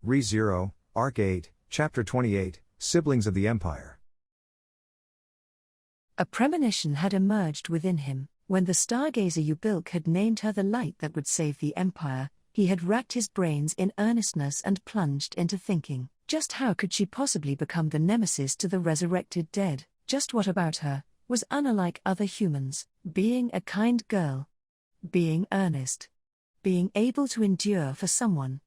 Re-Zero, Arc 8, Chapter 28, Siblings of the Empire. A premonition had emerged within him. When the stargazer Ubilk had named her the light that would save the Empire, he had racked his brains in earnestness and plunged into thinking. Just how could she possibly become the nemesis to the resurrected dead? Just what about her was unlike other humans? Being a kind girl. Being earnest. Being able to endure for someone.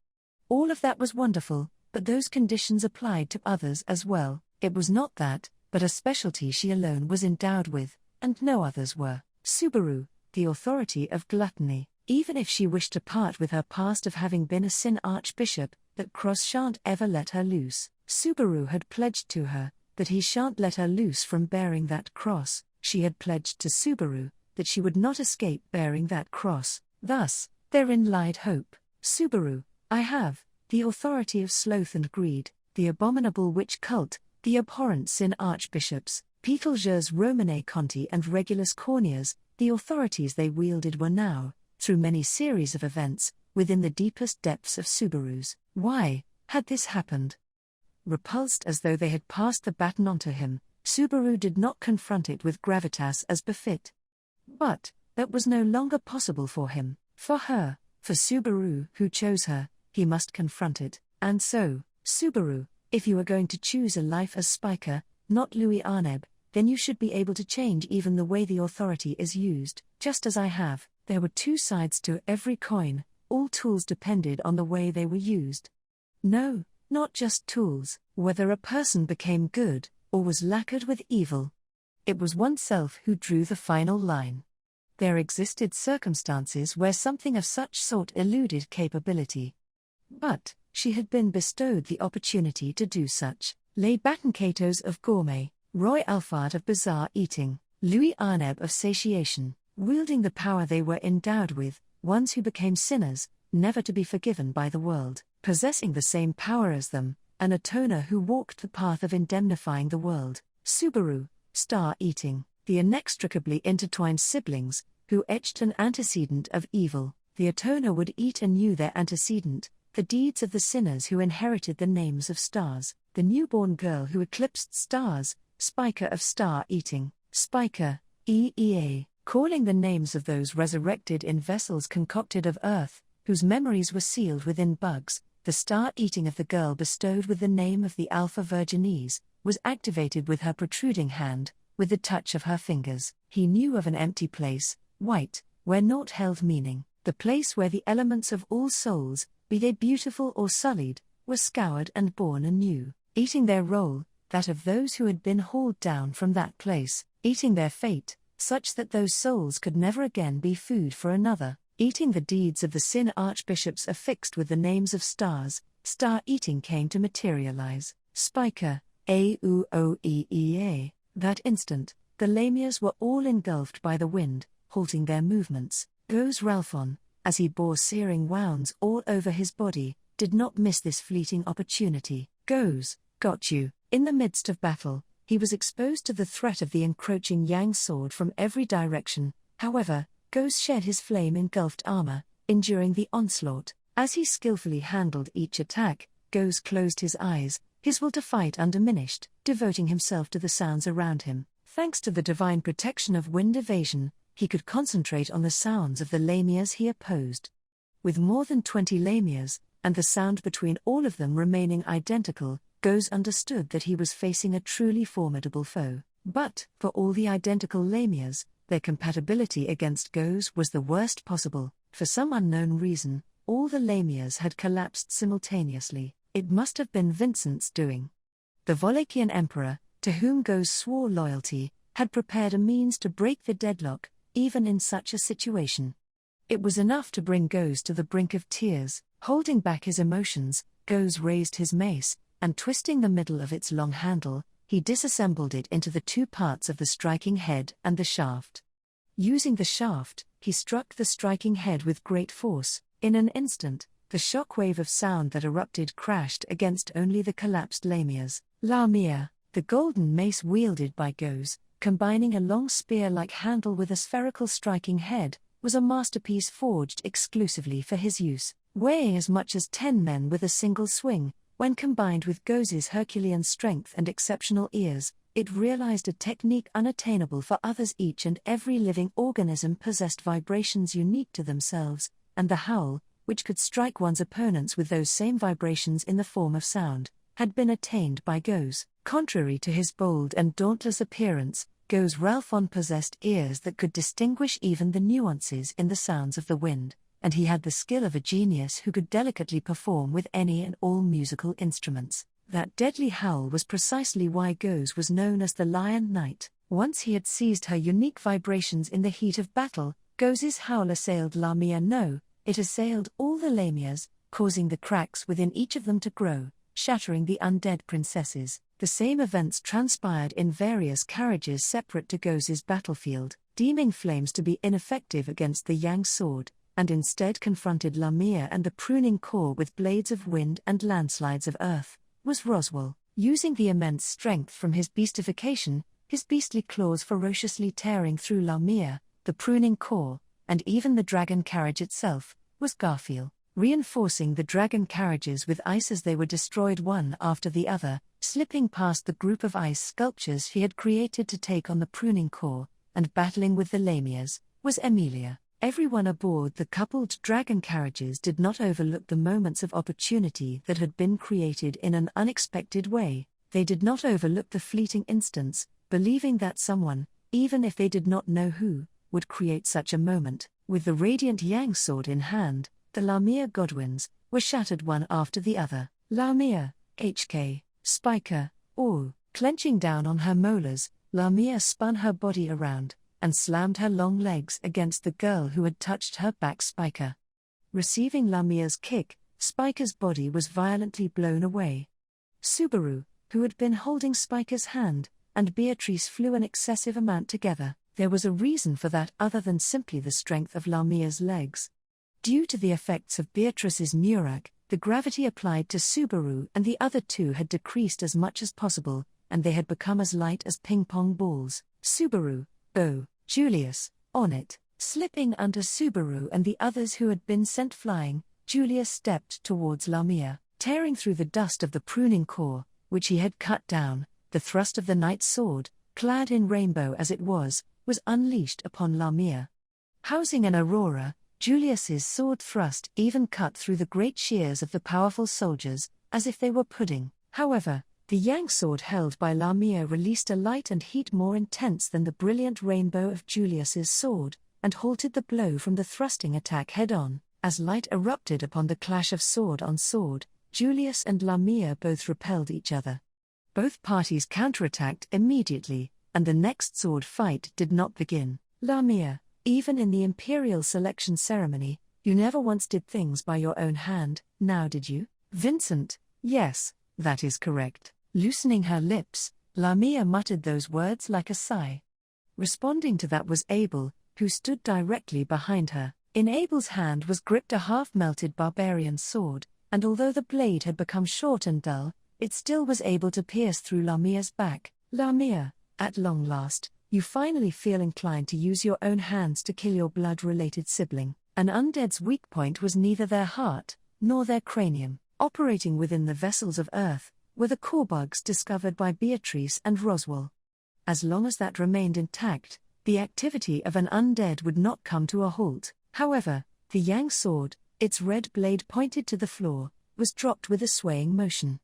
All of that was wonderful, but those conditions applied to others as well. It was not that, but a specialty she alone was endowed with, and no others were. Subaru, the authority of gluttony. Even if she wished to part with her past of having been a sin archbishop, that cross shan't ever let her loose. Subaru had pledged to her that he shan't let her loose from bearing that cross. She had pledged to Subaru that she would not escape bearing that cross. Thus, therein lied hope. Subaru, I have the authority of sloth and greed, the abominable witch cult, the abhorrent sin archbishops, Betelgeuse Romane Conti and Regulus Corneas. The authorities they wielded were now, through many series of events, within the deepest depths of Subaru's. Why had this happened? Repulsed as though they had passed the baton on to him, Subaru did not confront it with gravitas as befit. But that was no longer possible for him. For her, for Subaru who chose her, he must confront it. And so, Subaru, if you are going to choose a life as Spiker, not Louis Arneb, then you should be able to change even the way the authority is used. Just as I have, there were two sides to every coin. All tools depended on the way they were used. No, not just tools, whether a person became good, or was lacquered with evil. It was oneself who drew the final line. There existed circumstances where something of such sort eluded capability. But she had been bestowed the opportunity to do such. Les Batoncatos of gourmet, Roy Alphard of bizarre eating, Louis Arneb of satiation, wielding the power they were endowed with, ones who became sinners, never to be forgiven by the world, possessing the same power as them, an atoner who walked the path of indemnifying the world. Subaru, star-eating, the inextricably intertwined siblings, who etched an antecedent of evil. The atoner would eat anew their antecedent, the deeds of the sinners who inherited the names of stars, the newborn girl who eclipsed stars, Spiker of star-eating, Spiker, EEA, calling the names of those resurrected in vessels concocted of earth, whose memories were sealed within bugs. The star-eating of the girl bestowed with the name of the Alpha Virginis, was activated with her protruding hand, with the touch of her fingers. He knew of an empty place, white, where naught held meaning, the place where the elements of all souls, be they beautiful or sullied, were scoured and born anew, eating their role, that of those who had been hauled down from that place, eating their fate, such that those souls could never again be food for another, eating the deeds of the sin archbishops affixed with the names of stars. Star-eating came to materialize. Spiker, Auoeea. That instant, the lamias were all engulfed by the wind, halting their movements. Goes Ralphon, as he bore searing wounds all over his body, did not miss this fleeting opportunity. Goes, got you. In the midst of battle, he was exposed to the threat of the encroaching Yang sword from every direction. However, Goes shed his flame-engulfed armor, enduring the onslaught. As he skillfully handled each attack, Goes closed his eyes, his will to fight undiminished, devoting himself to the sounds around him. Thanks to the divine protection of wind evasion, he could concentrate on the sounds of the lamias he opposed. With more than 20 lamias, and the sound between all of them remaining identical, Goes understood that he was facing a truly formidable foe. But, for all the identical lamias, their compatibility against Goes was the worst possible. For some unknown reason, all the lamias had collapsed simultaneously. It must have been Vincent's doing. The Wallachian emperor, to whom Goes swore loyalty, had prepared a means to break the deadlock, even in such a situation. It was enough to bring Goes to the brink of tears. Holding back his emotions, Goes raised his mace, and twisting the middle of its long handle, he disassembled it into the two parts of the striking head and the shaft. Using the shaft, he struck the striking head with great force. In an instant, the shockwave of sound that erupted crashed against only the collapsed lamias. Lamia, the golden mace wielded by Goes, combining a long spear-like handle with a spherical striking head, was a masterpiece forged exclusively for his use. weighing as much as 10 men with a single swing. When combined with Goze's Herculean strength and exceptional ears, it realized a technique unattainable for others. Each and every living organism possessed vibrations unique to themselves, and the howl, which could strike one's opponents with those same vibrations in the form of sound, had been attained by Goze. Contrary to his bold and dauntless appearance, Goze Ralphon possessed ears that could distinguish even the nuances in the sounds of the wind, and he had the skill of a genius who could delicately perform with any and all musical instruments. That deadly howl was precisely why Goze was known as the Lion Knight. Once he had seized her unique vibrations in the heat of battle, Goze's howl assailed Lamia. No, it assailed all the Lamias, causing the cracks within each of them to grow, shattering the undead princesses. The same events transpired in various carriages separate to Goze's battlefield, deeming flames to be ineffective against the Yang sword, and instead confronted Lamia and the pruning core with blades of wind and landslides of earth, was Roswell. Using the immense strength from his beastification, his beastly claws ferociously tearing through Lamia, the pruning core, and even the dragon carriage itself, was Garfield. Reinforcing the dragon carriages with ice as they were destroyed one after the other, slipping past the group of ice sculptures he had created to take on the pruning core, and battling with the Lamias, was Emilia. Everyone aboard the coupled dragon carriages did not overlook the moments of opportunity that had been created in an unexpected way. They did not overlook the fleeting instants, believing that someone, even if they did not know who, would create such a moment. With the radiant Yang sword in hand, the Lamia Godwins were shattered one after the other. Lamia, HK, Spiker, all, clenching down on her molars, Lamia spun her body around, and slammed her long legs against the girl who had touched her back. Spiker. Receiving Lamia's kick, Spiker's body was violently blown away. Subaru, who had been holding Spiker's hand, and Beatrice flew an excessive amount together. There was a reason for that other than simply the strength of Lamia's legs. Due to the effects of Beatrice's Murak, the gravity applied to Subaru and the other two had decreased as much as possible, and they had become as light as ping-pong balls. Subaru, Julius, on it. Slipping under Subaru and the others who had been sent flying, Julius stepped towards Lamia, tearing through the dust of the pruning core, which he had cut down. The thrust of the knight's sword, clad in rainbow as it was unleashed upon Lamia. Housing an aurora, Julius's sword thrust even cut through the great shears of the powerful soldiers, as if they were pudding. However, the Yang sword held by Lamia released a light and heat more intense than the brilliant rainbow of Julius's sword, and halted the blow from the thrusting attack head-on. As light erupted upon the clash of sword on sword, Julius and Lamia both repelled each other. Both parties counterattacked immediately, and the next sword fight did not begin. Lamia, even in the imperial selection ceremony, you never once did things by your own hand, now did you? Vincent, yes, that is correct. Loosening her lips, Lamia muttered those words like a sigh. Responding to that was Abel, who stood directly behind her. In Abel's hand was gripped a half-melted barbarian sword, and although the blade had become short and dull, it still was able to pierce through Lamia's back. Lamia, at long last, you finally feel inclined to use your own hands to kill your blood-related sibling. An undead's weak point was neither their heart, nor their cranium. Operating within the vessels of earth, were the core bugs discovered by Beatrice and Roswell. As long as that remained intact, the activity of an undead would not come to a halt. However, the Yang sword, its red blade pointed to the floor, was dropped with a swaying motion.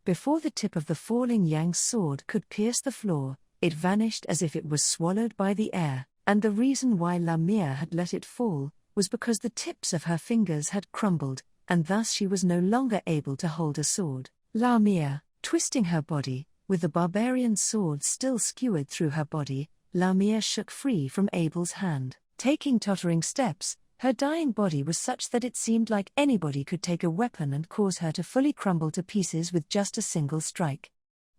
Before the tip of the falling Yang sword could pierce the floor, it vanished as if it was swallowed by the air, and the reason why Lamia had let it fall was because the tips of her fingers had crumbled, and thus she was no longer able to hold a sword. Lamia, twisting her body, with the barbarian sword still skewered through her body, Lamia shook free from Abel's hand. Taking tottering steps, her dying body was such that it seemed like anybody could take a weapon and cause her to fully crumble to pieces with just a single strike.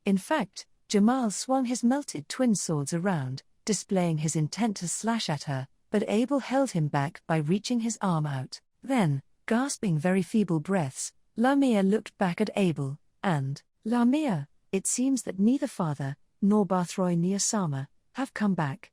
In fact, Jamal swung his melted twin swords around, displaying his intent to slash at her, but Abel held him back by reaching his arm out. Then, gasping very feeble breaths, Lamia looked back at Abel, and, Lamia, it seems that neither father, nor Barthroy nor Sama, have come back.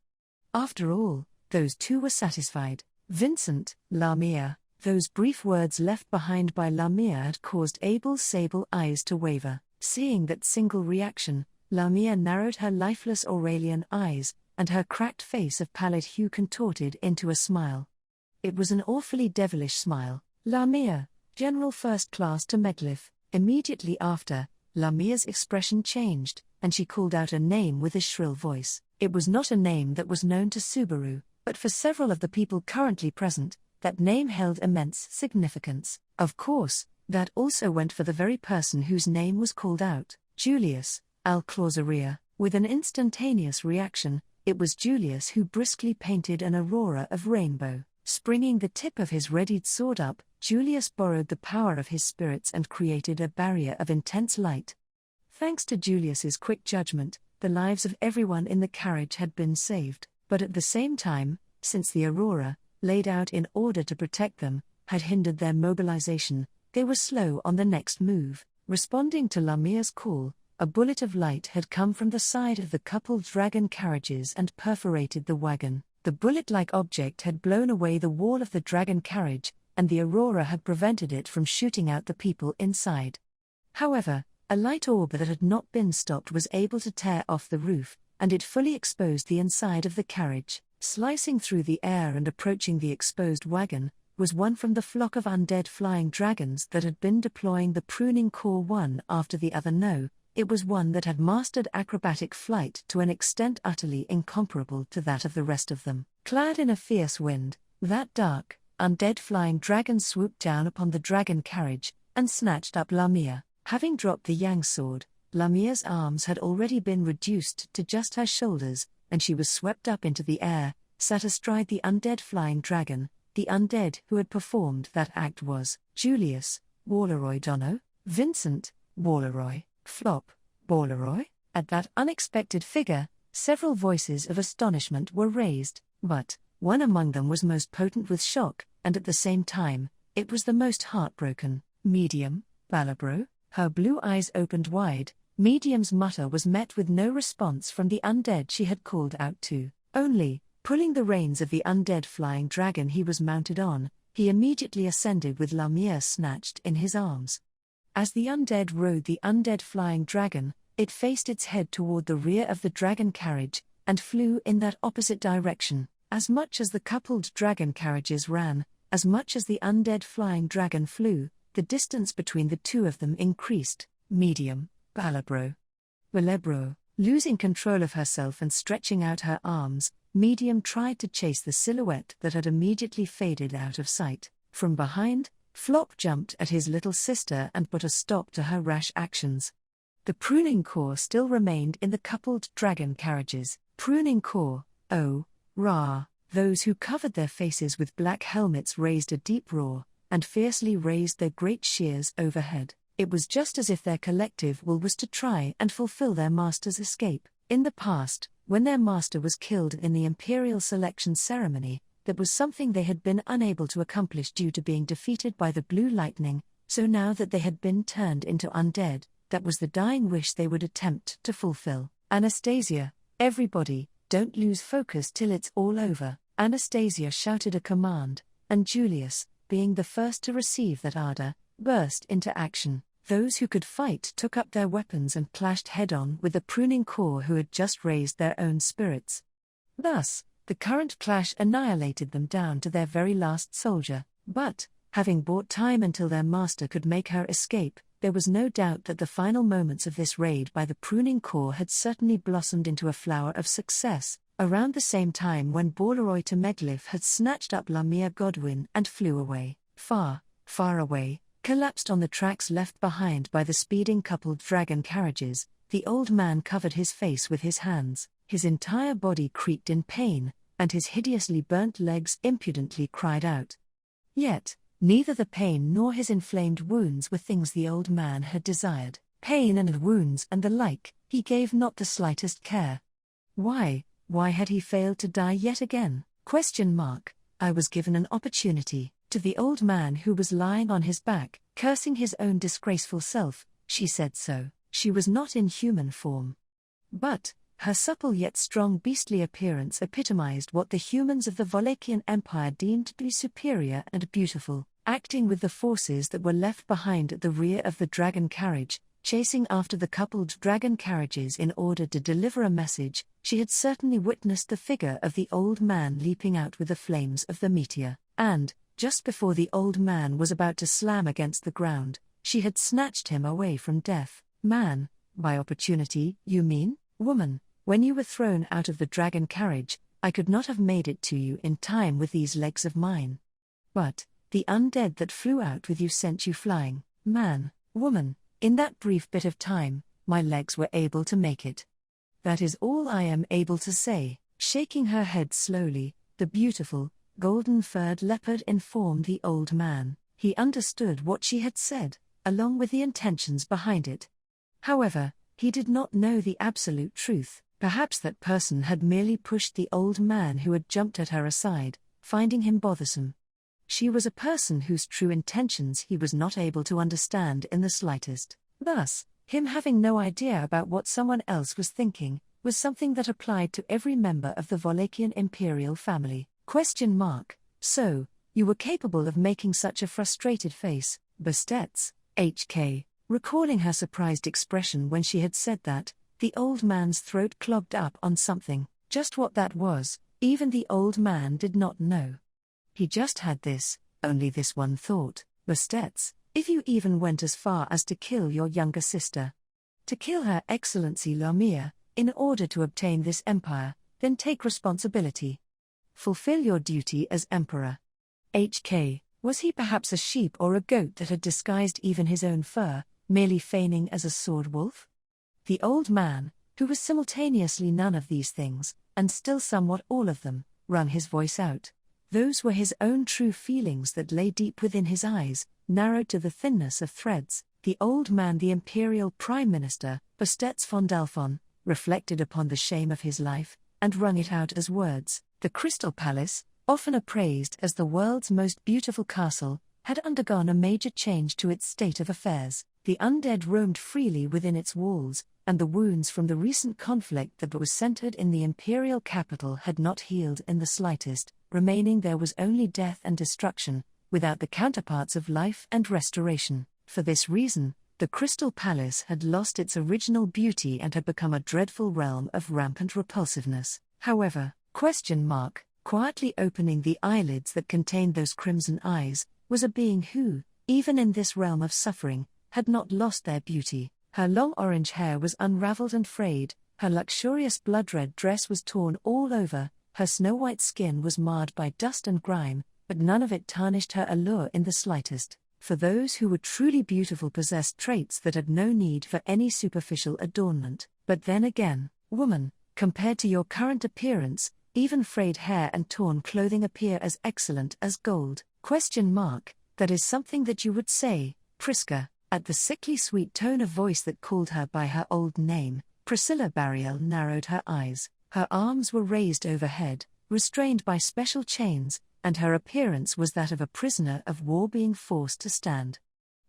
After all, those two were satisfied. Vincent, Lamia, Those brief words left behind by Lamia had caused Abel's sable eyes to waver. Seeing that single reaction, Lamia narrowed her lifeless Aurelian eyes, and her cracked face of pallid hue contorted into a smile. It was an awfully devilish smile. Lamia, General First Class to Meglif. Immediately after, Lamia's expression changed, and she called out a name with a shrill voice. It was not a name that was known to Subaru, but for several of the people currently present, that name held immense significance. Of course, that also went for the very person whose name was called out, Julius, Al-Clauseria. With an instantaneous reaction, it was Julius who briskly painted an aurora of rainbow. Springing the tip of his readied sword up, Julius borrowed the power of his spirits and created a barrier of intense light. Thanks to Julius's quick judgment, the lives of everyone in the carriage had been saved, but at the same time, since the aurora, laid out in order to protect them, had hindered their mobilization, they were slow on the next move. Responding to Lamia's call, a bullet of light had come from the side of the coupled dragon carriages and perforated the wagon. The bullet-like object had blown away the wall of the dragon carriage, and the aurora had prevented it from shooting out the people inside. However, a light orb that had not been stopped was able to tear off the roof, and it fully exposed the inside of the carriage. Slicing through the air and approaching the exposed wagon, was one from the flock of undead flying dragons that had been deploying the pruning core one after the other. No, it was one that had mastered acrobatic flight to an extent utterly incomparable to that of the rest of them. Clad in a fierce wind, that dark, undead flying dragon swooped down upon the dragon carriage, and snatched up Lamia. Having dropped the yang sword, Lamia's arms had already been reduced to just her shoulders, and she was swept up into the air, sat astride the undead flying dragon. The undead who had performed that act was Julius, Walleroy Dono, Vincent, Walleroy, Flop, Walleroy. At that unexpected figure, several voices of astonishment were raised, but one among them was most potent with shock, and at the same time, it was the most heartbroken. Medium, Balabro. Her blue eyes opened wide. Medium's mutter was met with no response from the undead she had called out to. Only, pulling the reins of the undead flying dragon he was mounted on, he immediately ascended with Lamia snatched in his arms. As the undead rode the undead flying dragon, it faced its head toward the rear of the dragon carriage, and flew in that opposite direction. As much as the coupled dragon carriages ran, as much as the undead flying dragon flew, the distance between the two of them increased. Medium, Balabro. Balabro, losing control of herself and stretching out her arms, Medium tried to chase the silhouette that had immediately faded out of sight. From behind, Flop jumped at his little sister and put a stop to her rash actions. The pruning core still remained in the coupled dragon carriages. Pruning core, oh, rah! Those who covered their faces with black helmets raised a deep roar, and fiercely raised their great shears overhead. It was just as if their collective will was to try and fulfill their master's escape. In the past, when their master was killed in the imperial selection ceremony, that was something they had been unable to accomplish due to being defeated by the blue lightning, so now that they had been turned into undead, that was the dying wish they would attempt to fulfill. Anastasia, everybody, don't lose focus till it's all over. Anastasia shouted a command, and Julius, being the first to receive that ardor, burst into action. Those who could fight took up their weapons and clashed head-on with the pruning core who had just raised their own spirits. Thus, the current clash annihilated them down to their very last soldier. But, having bought time until their master could make her escape, there was no doubt that the final moments of this raid by the pruning core had certainly blossomed into a flower of success. Around the same time when Borleroy to Meglif had snatched up Lamia Godwin and flew away, far, far away, collapsed on the tracks left behind by the speeding coupled dragon carriages, the old man covered his face with his hands, his entire body creaked in pain, and his hideously burnt legs impudently cried out. Yet, neither the pain nor his inflamed wounds were things the old man had desired. Pain and wounds and the like, he gave not the slightest care. Why had he failed to die yet again? I was given an opportunity. To the old man who was lying on his back, cursing his own disgraceful self, she said so. She was not in human form. But, her supple yet strong beastly appearance epitomized what the humans of the Walachian Empire deemed to be superior and beautiful. acting with the forces that were left behind at the rear of the dragon carriage, chasing after the coupled dragon carriages in order to deliver a message, she had certainly witnessed the figure of the old man leaping out with the flames of the meteor, and, just before the old man was about to slam against the ground, she had snatched him away from death. Man, by opportunity, you mean? Woman, when you were thrown out of the dragon carriage, I could not have made it to you in time with these legs of mine. But, the undead that flew out with you sent you flying. Man, woman, in that brief bit of time, my legs were able to make it. That is all I am able to say. Shaking her head slowly, the beautiful, golden-furred leopard informed the old man. He understood what she had said, along with the intentions behind it. However, he did not know the absolute truth. Perhaps that person had merely pushed the old man who had jumped at her aside, finding him bothersome. She was a person whose true intentions he was not able to understand in the slightest. Thus, him having no idea about what someone else was thinking, was something that applied to every member of the Wallachian imperial family. So, you were capable of making such a frustrated face, Bastetts, HK. Recalling her surprised expression when she had said that, the old man's throat clogged up on something. Just what that was, even the old man did not know. He just had only this one thought. Bastetts, if you even went as far as to kill your younger sister, to kill Her Excellency Lamia, in order to obtain this empire, then take responsibility. Fulfill your duty as emperor. HK, was he perhaps a sheep or a goat that had disguised even his own fur, merely feigning as a sword wolf? The old man, who was simultaneously none of these things, and still somewhat all of them, wrung his voice out. Those were his own true feelings that lay deep within his eyes, narrowed to the thinness of threads. The old man, the imperial prime minister, Bastetts von Dalphon, reflected upon the shame of his life, and wrung it out as words. The Crystal Palace, often appraised as the world's most beautiful castle, had undergone a major change to its state of affairs. The undead roamed freely within its walls, and the wounds from the recent conflict that was centered in the imperial capital had not healed in the slightest. Remaining there was only death and destruction, without the counterparts of life and restoration. For this reason, the Crystal Palace had lost its original beauty and had become a dreadful realm of rampant repulsiveness. However, quietly opening the eyelids that contained those crimson eyes, was a being who, even in this realm of suffering, had not lost their beauty. Her long orange hair was unraveled and frayed, her luxurious blood-red dress was torn all over, her snow-white skin was marred by dust and grime, but none of it tarnished her allure in the slightest. For those who were truly beautiful possessed traits that had no need for any superficial adornment. But then again, woman, compared to your current appearance, even frayed hair and torn clothing appear as excellent as gold. That is something that you would say, Priska. At the sickly sweet tone of voice that called her by her old name, Priscilla Bariel narrowed her eyes. Her arms were raised overhead, restrained by special chains, and her appearance was that of a prisoner of war being forced to stand.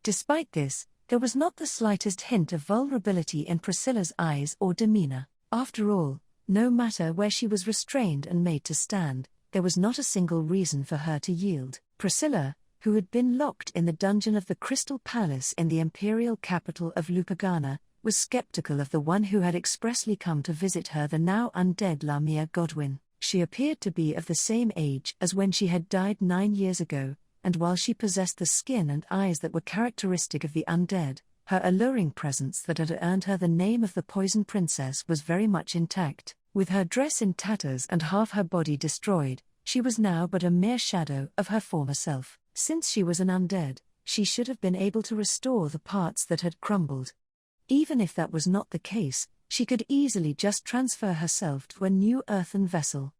Despite this, there was not the slightest hint of vulnerability in Priscilla's eyes or demeanor. After all, no matter where she was restrained and made to stand, there was not a single reason for her to yield. Priscilla, who had been locked in the dungeon of the Crystal Palace in the imperial capital of Lupagana, was skeptical of the one who had expressly come to visit her, the now undead Lamia Godwin. She appeared to be of the same age as when she had died 9 years ago, and while she possessed the skin and eyes that were characteristic of the undead, her alluring presence that had earned her the name of the Poison Princess was very much intact. With her dress in tatters and half her body destroyed, she was now but a mere shadow of her former self. Since she was an undead, she should have been able to restore the parts that had crumbled. Even if that was not the case, she could easily just transfer herself to a new earthen vessel.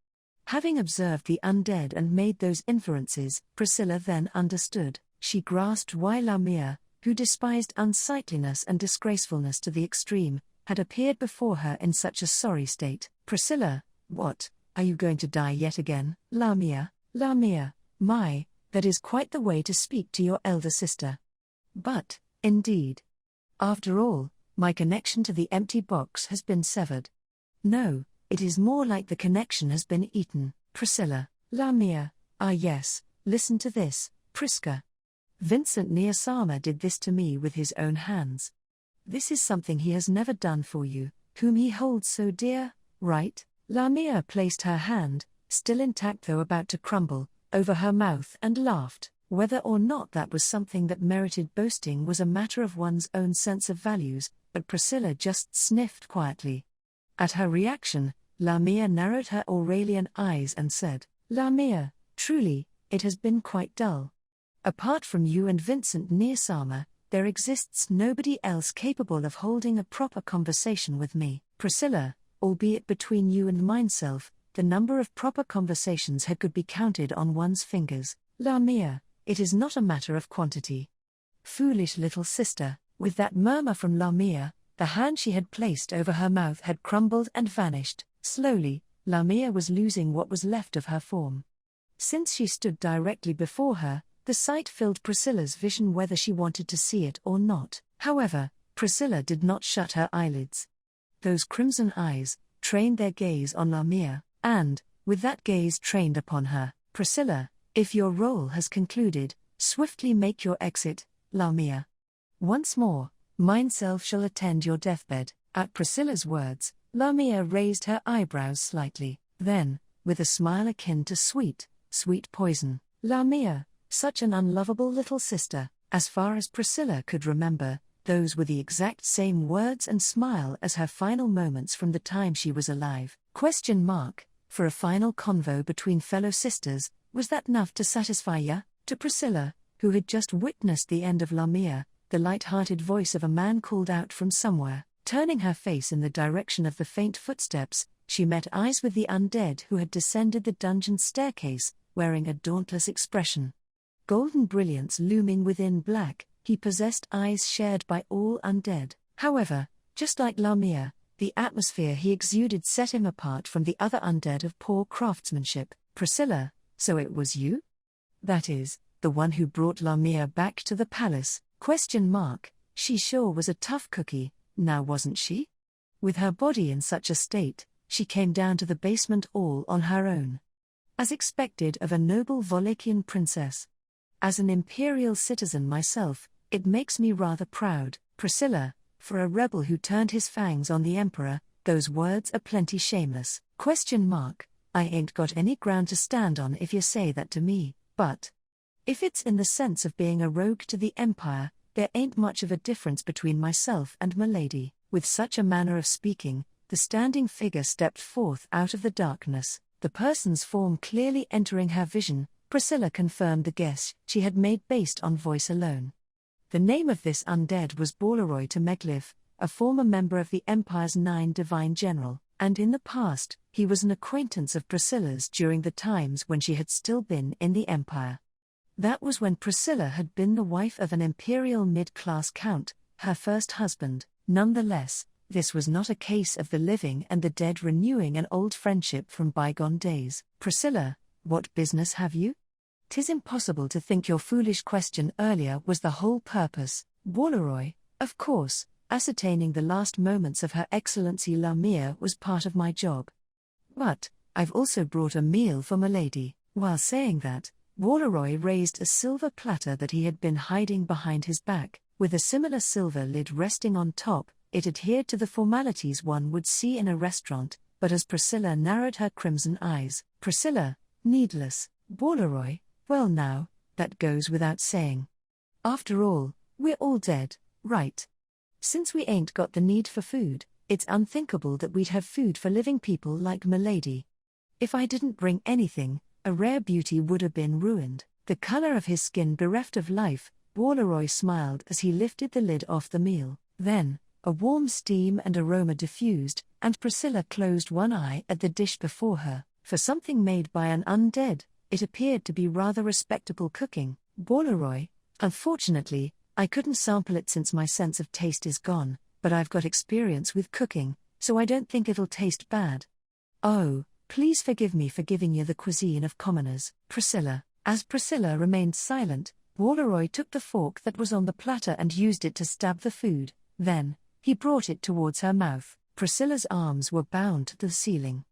Having observed the undead and made those inferences, Priscilla then understood. She grasped why Lamia, who despised unsightliness and disgracefulness to the extreme, had appeared before her in such a sorry state. Priscilla, what, are you going to die yet again? Lamia, my, that is quite the way to speak to your elder sister. But, indeed. After all, my connection to the empty box has been severed. No, it is more like the connection has been eaten. Priscilla, Lamia, ah yes, listen to this, Priska. Vincent Niyasama did this to me with his own hands. This is something he has never done for you, whom he holds so dear, right? Lamia placed her hand, still intact though about to crumble, over her mouth and laughed. Whether or not that was something that merited boasting was a matter of one's own sense of values, but Priscilla just sniffed quietly. At her reaction, Lamia narrowed her Aurelian eyes and said, Lamia, truly, it has been quite dull. Apart from you and Vincent Niyasama, there exists nobody else capable of holding a proper conversation with me. Priscilla, albeit between you and myself, the number of proper conversations could be counted on one's fingers. Lamia, it is not a matter of quantity. Foolish little sister. With that murmur from Lamia, the hand she had placed over her mouth had crumbled and vanished. Slowly, Lamia was losing what was left of her form. Since she stood directly before her, the sight filled Priscilla's vision whether she wanted to see it or not. However, Priscilla did not shut her eyelids. Those crimson eyes trained their gaze on Lamia, and, with that gaze trained upon her, Priscilla, if your role has concluded, swiftly make your exit, Lamia. Once more, mine self shall attend your deathbed. At Priscilla's words, Lamia raised her eyebrows slightly. Then, with a smile akin to sweet poison, Lamia, such an unlovable little sister. As far as Priscilla could remember, those were the exact same words and smile as her final moments from the time she was alive. For a final convo between fellow sisters, was that enough to satisfy ya? To Priscilla, who had just witnessed the end of Lamia, the light-hearted voice of a man called out from somewhere. Turning her face in the direction of the faint footsteps, she met eyes with the undead who had descended the dungeon staircase, wearing a dauntless expression. Golden brilliance looming within black, he possessed eyes shared by all undead. However, just like Lamia, the atmosphere he exuded set him apart from the other undead of poor craftsmanship. Priscilla, so it was you? That is, the one who brought Lamia back to the palace? She sure was a tough cookie, now wasn't she? With her body in such a state, she came down to the basement all on her own. As expected of a noble Walachian princess. As an imperial citizen myself, it makes me rather proud, Priscilla, for a rebel who turned his fangs on the emperor, those words are plenty shameless. I ain't got any ground to stand on if you say that to me, but if it's in the sense of being a rogue to the empire, there ain't much of a difference between myself and m'lady. With such a manner of speaking, the standing figure stepped forth out of the darkness, the person's form clearly entering her vision. Priscilla confirmed the guess she had made based on voice alone. The name of this undead was Borleroy to Megliv, a former member of the Empire's 9 Divine General, and in the past, he was an acquaintance of Priscilla's during the times when she had still been in the Empire. That was when Priscilla had been the wife of an imperial mid-class count, her first husband. Nonetheless, this was not a case of the living and the dead renewing an old friendship from bygone days. Priscilla, what business have you? 'Tis impossible to think your foolish question earlier was the whole purpose. Borleroy, of course, ascertaining the last moments of Her Excellency Lamia was part of my job. But, I've also brought a meal for m'lady. While saying that, Borleroy raised a silver platter that he had been hiding behind his back, with a similar silver lid resting on top. It adhered to the formalities one would see in a restaurant, but as Priscilla narrowed her crimson eyes, Priscilla, needless, Borleroy, well now, that goes without saying. After all, we're all dead, right? Since we ain't got the need for food, it's unthinkable that we'd have food for living people like m'lady. If I didn't bring anything, a rare beauty would have been ruined. The color of his skin bereft of life, Borleroy smiled as he lifted the lid off the meal. Then, a warm steam and aroma diffused, and Priscilla closed one eye at the dish before her. For something made by an undead, it appeared to be rather respectable cooking. Borleroy, unfortunately, I couldn't sample it since my sense of taste is gone, but I've got experience with cooking, so I don't think it'll taste bad. Oh, please forgive me for giving you the cuisine of commoners, Priscilla. As Priscilla remained silent, Borleroy took the fork that was on the platter and used it to stab the food. Then, he brought it towards her mouth. Priscilla's arms were bound to the ceiling.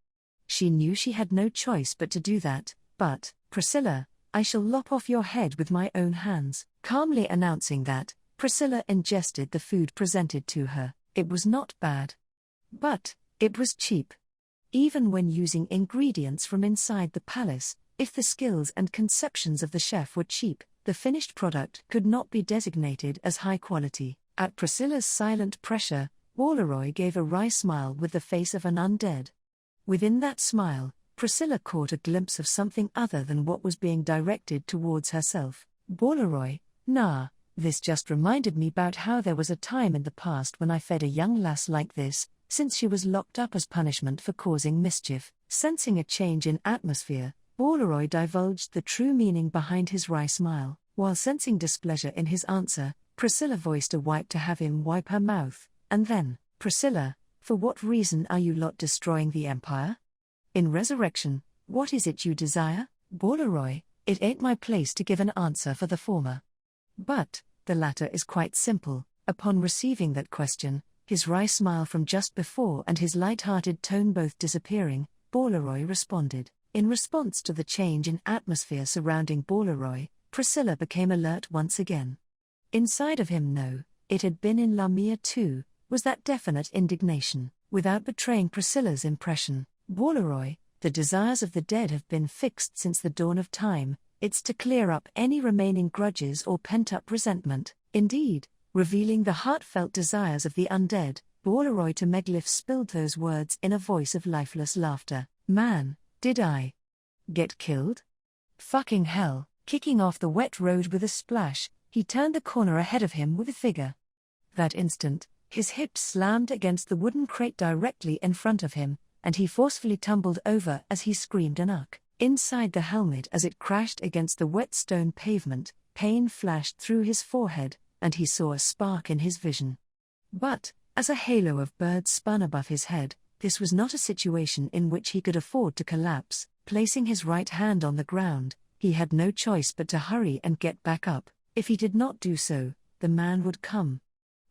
She knew she had no choice but to do that, but, Priscilla, I shall lop off your head with my own hands. Calmly announcing that, Priscilla ingested the food presented to her. It was not bad. But it was cheap. Even when using ingredients from inside the palace, if the skills and conceptions of the chef were cheap, the finished product could not be designated as high quality. At Priscilla's silent pressure, Walleroy gave a wry smile with the face of an undead. Within that smile, Priscilla caught a glimpse of something other than what was being directed towards herself. Walleroy, nah, this just reminded me about how there was a time in the past when I fed a young lass like this, since she was locked up as punishment for causing mischief. Sensing a change in atmosphere, Walleroy divulged the true meaning behind his wry smile. While sensing displeasure in his answer, Priscilla voiced a wipe to have him wipe her mouth, and then, Priscilla, for what reason are you lot destroying the empire? In resurrection, what is it you desire? Walleroy, it ain't my place to give an answer for the former. But the latter is quite simple. Upon receiving that question, his wry smile from just before and his light-hearted tone both disappearing, Walleroy responded. In response to the change in atmosphere surrounding Walleroy, Priscilla became alert once again. Inside of him, no, it had been in Lamia too, was that definite indignation. Without betraying Priscilla's impression, Walleroy, the desires of the dead have been fixed since the dawn of time, it's to clear up any remaining grudges or pent-up resentment. Indeed, revealing the heartfelt desires of the undead, Walleroy to Meglyph spilled those words in a voice of lifeless laughter. Man, did I get killed? Fucking hell. Kicking off the wet road with a splash, he turned the corner ahead of him with a figure. That instant, his hips slammed against the wooden crate directly in front of him, and he forcefully tumbled over as he screamed an uck. Inside the helmet as it crashed against the wet stone pavement, pain flashed through his forehead, and he saw a spark in his vision. But, as a halo of birds spun above his head, this was not a situation in which he could afford to collapse. Placing his right hand on the ground, he had no choice but to hurry and get back up. If he did not do so, the man would come.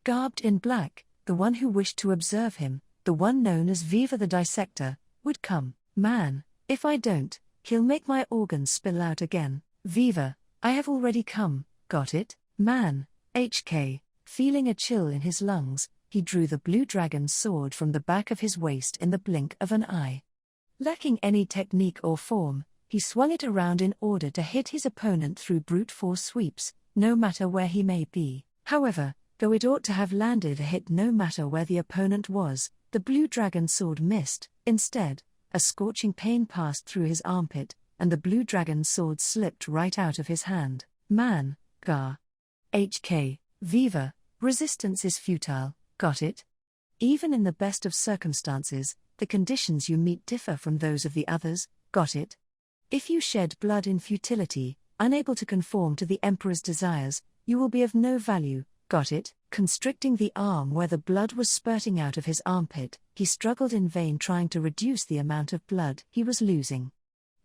Garbed in black, the one who wished to observe him, the one known as Viva the Dissector, would come. Man, if I don't, he'll make my organs spill out again. Viva, I have already come, got it? Man, HK, feeling a chill in his lungs, he drew the blue dragon's sword from the back of his waist in the blink of an eye. Lacking any technique or form, he swung it around in order to hit his opponent through brute force sweeps, no matter where he may be. However, though it ought to have landed a hit no matter where the opponent was, the blue dragon sword missed. Instead, a scorching pain passed through his armpit, and the blue dragon sword slipped right out of his hand. Man, Gar. HK, Viva, resistance is futile, got it? Even in the best of circumstances, the conditions you meet differ from those of the others, got it? If you shed blood in futility, unable to conform to the Emperor's desires, you will be of no value, got it? Constricting the arm where the blood was spurting out of his armpit, he struggled in vain trying to reduce the amount of blood he was losing.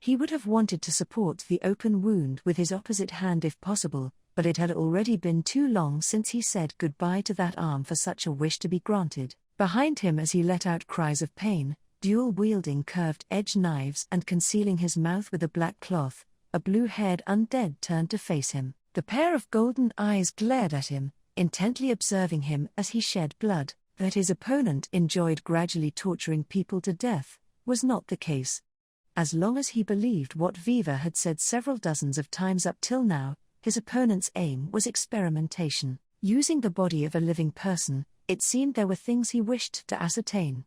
He would have wanted to support the open wound with his opposite hand if possible, but it had already been too long since he said goodbye to that arm for such a wish to be granted. Behind him as he let out cries of pain, dual-wielding curved-edge knives and concealing his mouth with a black cloth, a blue-haired undead turned to face him. The pair of golden eyes glared at him, intently observing him as he shed blood. That his opponent enjoyed gradually torturing people to death was not the case. As long as he believed what Viva had said several dozens of times up till now, his opponent's aim was experimentation. Using the body of a living person, it seemed there were things he wished to ascertain.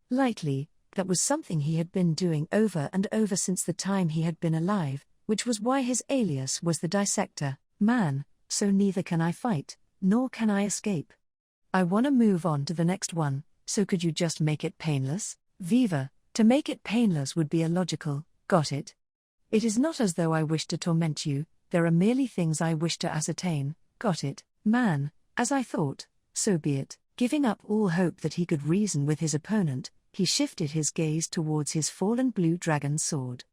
Lightly, that was something he had been doing over and over since the time he had been alive, which was why his alias was the Dissector. Man, so neither can I fight, nor can I escape. I wanna move on to the next one, so could you just make it painless? Viva, to make it painless would be illogical, got it? It is not as though I wish to torment you, there are merely things I wish to ascertain, got it? Man, as I thought, so be it. Giving up all hope that he could reason with his opponent, he shifted his gaze towards his fallen blue dragon sword.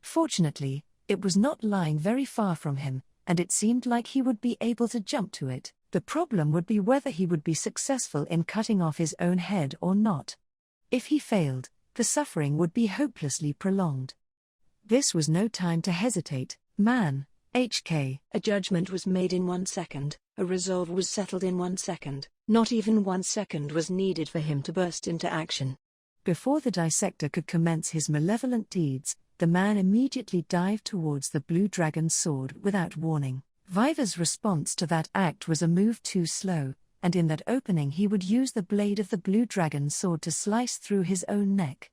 Fortunately, it was not lying very far from him, and it seemed like he would be able to jump to it. The problem would be whether he would be successful in cutting off his own head or not. If he failed, the suffering would be hopelessly prolonged. This was no time to hesitate. Man, HK. A judgment was made in 1 second, a resolve was settled in 1 second, not even 1 second was needed for him to burst into action. Before the dissector could commence his malevolent deeds, the man immediately dived towards the blue dragon's sword without warning. Viva's response to that act was a move too slow, and in that opening he would use the blade of the blue dragon's sword to slice through his own neck.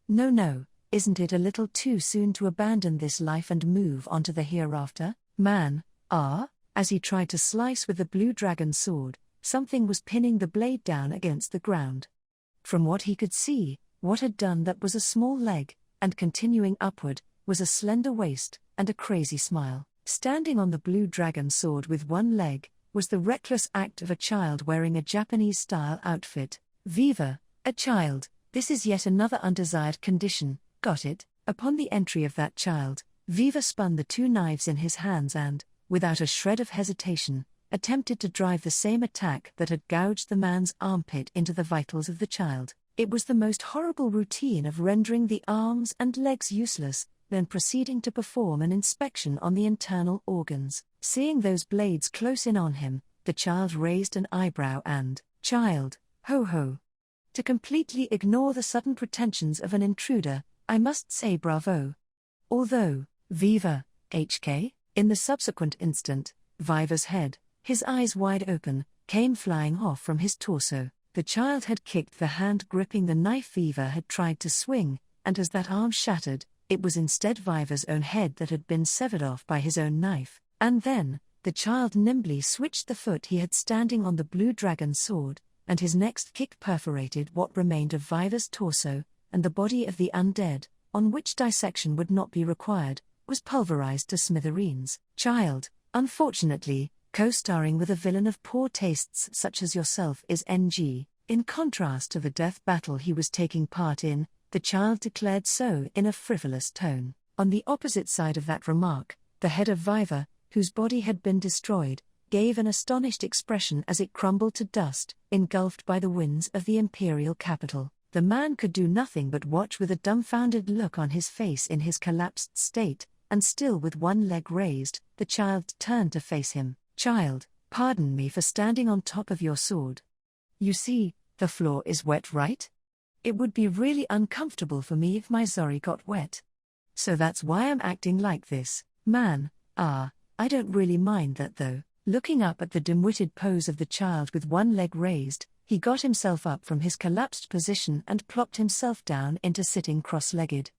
No, isn't it a little too soon to abandon this life and move on to the hereafter? Man, as he tried to slice with the blue dragon's sword, something was pinning the blade down against the ground. From what he could see, what had done that was a small leg, and continuing upward, was a slender waist, and a crazy smile. Standing on the blue dragon's sword with one leg, was the reckless act of a child wearing a Japanese-style outfit. Viva, a child, this is yet another undesired condition, got it? Upon the entry of that child, Viva spun the 2 knives in his hands and, without a shred of hesitation, attempted to drive the same attack that had gouged the man's armpit into the vitals of the child. It was the most horrible routine of rendering the arms and legs useless, then proceeding to perform an inspection on the internal organs. Seeing those blades close in on him, the child raised an eyebrow and, "Child, ho. To completely ignore the sudden pretensions of an intruder, I must say bravo." Although, Viva, HK, in the subsequent instant, Viva's head, his eyes wide open, came flying off from his torso. The child had kicked the hand gripping the knife Viva had tried to swing, and as that arm shattered, it was instead Viva's own head that had been severed off by his own knife. And then, the child nimbly switched the foot he had standing on the blue dragon's sword, and his next kick perforated what remained of Viva's torso, and the body of the undead, on which dissection would not be required, was pulverized to smithereens. Child, unfortunately, co-starring with a villain of poor tastes such as yourself is NG. In contrast to the death battle he was taking part in, the child declared so in a frivolous tone. On the opposite side of that remark, the head of Viva, whose body had been destroyed, gave an astonished expression as it crumbled to dust, engulfed by the winds of the imperial capital. The man could do nothing but watch with a dumbfounded look on his face in his collapsed state, and still with one leg raised, the child turned to face him. Child, pardon me for standing on top of your sword. You see, the floor is wet, right? It would be really uncomfortable for me if my zori got wet. So that's why I'm acting like this. Man, I don't really mind that though. Looking up at the dim-witted pose of the child with one leg raised, he got himself up from his collapsed position and plopped himself down into sitting cross-legged.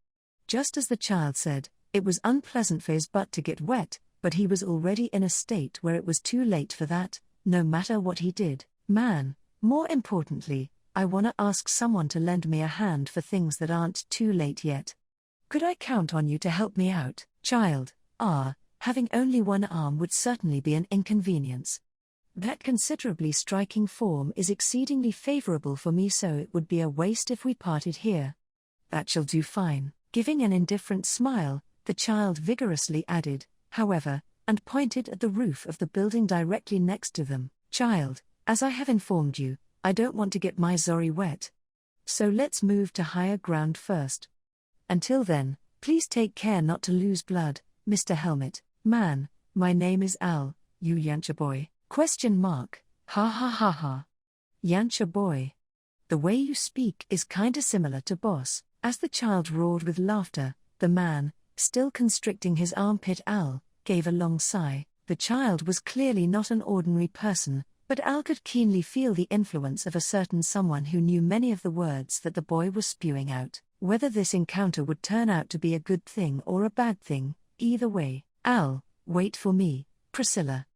Just as the child said, it was unpleasant for his butt to get wet, but he was already in a state where it was too late for that, no matter what he did. Man, more importantly, I wanna ask someone to lend me a hand for things that aren't too late yet. Could I count on you to help me out? Child, having only one arm would certainly be an inconvenience. That considerably striking form is exceedingly favorable for me, so it would be a waste if we parted here. That shall do fine. Giving an indifferent smile, the child vigorously added, however, and pointed at the roof of the building directly next to them. Child, as I have informed you, I don't want to get my zori wet. So let's move to higher ground first. Until then, please take care not to lose blood, Mr. Helmet. Man, my name is Al, you Yancha boy. ? Ha. Yancha boy. The way you speak is kinda similar to boss. As the child roared with laughter, the man, still constricting his armpit Al, gave a long sigh. The child was clearly not an ordinary person, but Al could keenly feel the influence of a certain someone who knew many of the words that the boy was spewing out. Whether this encounter would turn out to be a good thing or a bad thing, either way, Al, wait for me, Priscilla.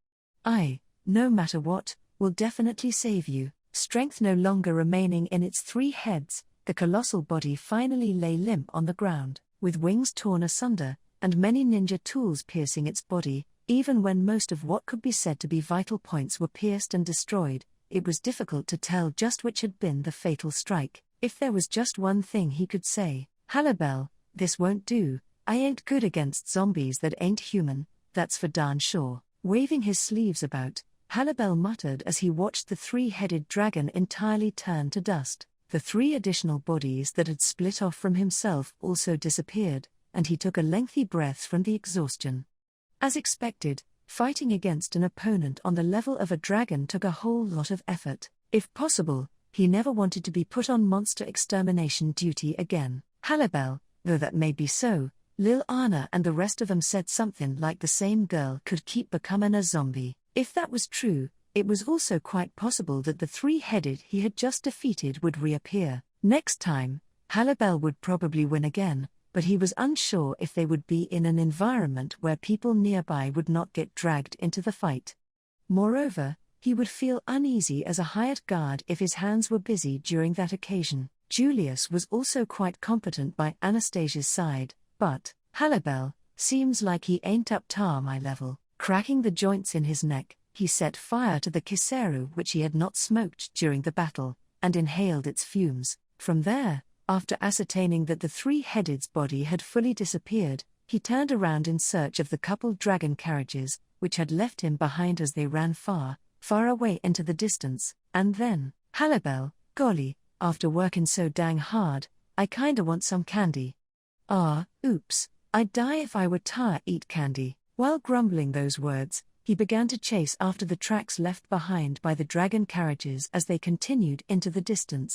No matter what, will definitely save you. Strength no longer remaining in its 3 heads, the colossal body finally lay limp on the ground, with wings torn asunder, and many ninja tools piercing its body. Even when most of what could be said to be vital points were pierced and destroyed, it was difficult to tell just which had been the fatal strike. If there was just one thing he could say, Halabel, this won't do, I ain't good against zombies that ain't human, that's for darn sure. Waving his sleeves about, Halabel muttered as he watched the 3-headed dragon entirely turn to dust. The 3 additional bodies that had split off from himself also disappeared, and he took a lengthy breath from the exhaustion. As expected, fighting against an opponent on the level of a dragon took a whole lot of effort. If possible, he never wanted to be put on monster extermination duty again. Halibel, though that may be so, Lil Anna and the rest of them said something like the same girl could keep becoming a zombie. If that was true, it was also quite possible that the three-headed he had just defeated would reappear. Next time, Halibel would probably win again, but he was unsure if they would be in an environment where people nearby would not get dragged into the fight. Moreover, he would feel uneasy as a hired guard if his hands were busy during that occasion. Julius was also quite competent by Anastasia's side, but Halibel seems like he ain't up to my level. Cracking the joints in his neck, he set fire to the kiseru which he had not smoked during the battle, and inhaled its fumes. From there, after ascertaining that the three-headed's body had fully disappeared, he turned around in search of the coupled dragon carriages, which had left him behind as they ran far, far away into the distance, and then, Halibel, golly, after working so dang hard, I kinda want some candy. Oops, I'd die if I were to eat candy. While grumbling those words, he began to chase after the tracks left behind by the dragon carriages as they continued into the distance.